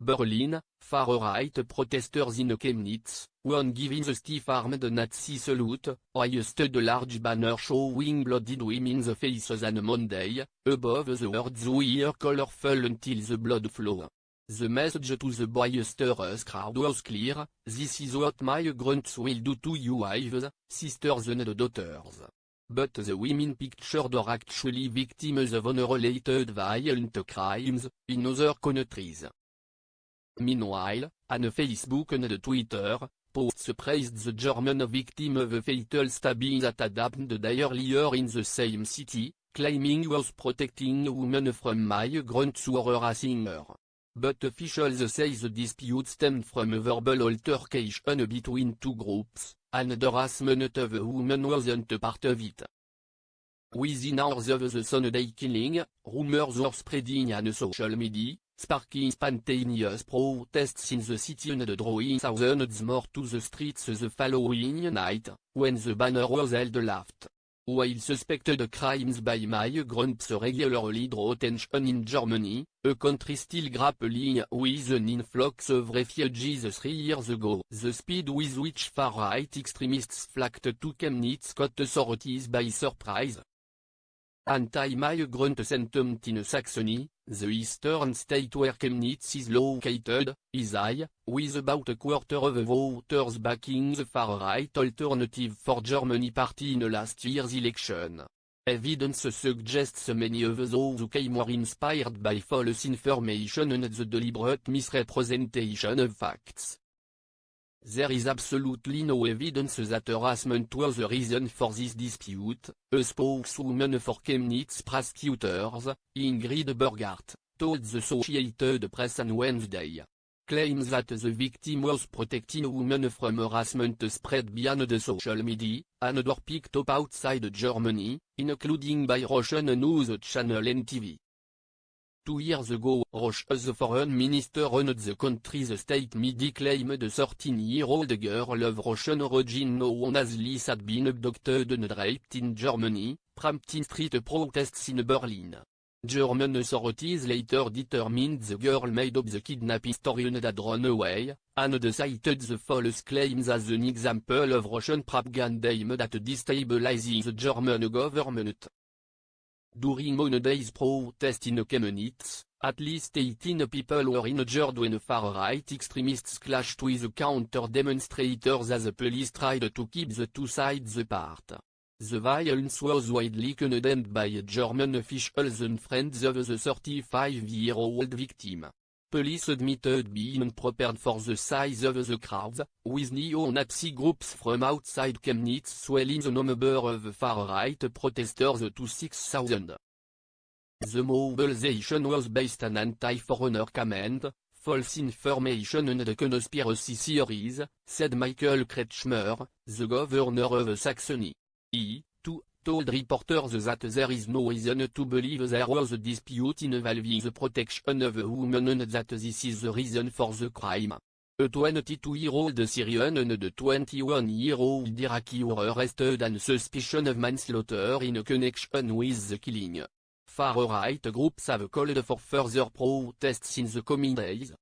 Berlin, far-right protesters in Chemnitz, one giving the stiff-armed Nazi salute, hoisted the large banner showing bloodied women's faces on Monday, above the words "We are colorful until the blood flow." The message to the boisterous crowd was clear: "This is what my grunts will do to you wives, sisters and daughters." But the women pictured are actually victims of unrelated violent crimes, in other countries. Meanwhile, on Facebook and Twitter, posts praised the German victim of a fatal stabbing that had happened earlier in the same city, claiming he was protecting a woman from migrants who were harassing her. But officials say the dispute stemmed from a verbal altercation between two groups, and the harassment of a woman wasn't a part of it. Within hours of the Sunday killing, rumors were spreading on social media, sparking spontaneous protests in the city and drawing thousands more to the streets the following night, when the banner was held aloft. While suspected crimes by migrants regularly draw attention in Germany, a country still grappling with an influx of refugees 3 years ago, the speed with which far-right extremists flocked to Chemnitz caught authorities by surprise. Anti-migrant sentiment in Saxony, the eastern state where Chemnitz is located, is high, with about a quarter of voters backing the far-right Alternative for Germany party in last year's election. Evidence suggests many of those who came were inspired by false information and the deliberate misrepresentation of facts. There is absolutely no evidence that harassment was the reason for this dispute, a spokeswoman for Chemnitz prosecutors, Ingrid Burghardt, told the Associated Press on Wednesday. Claims that the victim was protecting a woman from harassment spread beyond the social media, and were picked up outside Germany, including by Russian news channel NTV. 2 years ago, Russia's foreign minister on the country's state media claimed the 13-year-old girl of Russian origin known as Liz had been abducted and raped in Germany, prompting street protests in Berlin. German authorities later determined the girl made up the kidnapping story and had run away, and cited the false claims as an example of Russian propaganda aimed at destabilizing the German government. During Monday's protest in Chemnitz, at least 18 people were injured when far-right extremists clashed with counter-demonstrators as the police tried to keep the two sides apart. The violence was widely condemned by German officials and friends of the 35-year-old victim. Police admitted being unprepared for the size of the crowds, with neo-Nazi groups from outside Chemnitz swelling the number of far-right protesters to 6,000. The mobilization was based on anti-foreigner comment, false information and conspiracy theories, said Michael Kretschmer, the governor of Saxony. He, too, told reporters that there is no reason to believe there was a dispute involving the protection of a woman and that this is the reason for the crime. A 22-year-old Syrian and a 21-year-old Iraqi were arrested on suspicion of manslaughter in connection with the killing. Far-right groups have called for further protests in the coming days.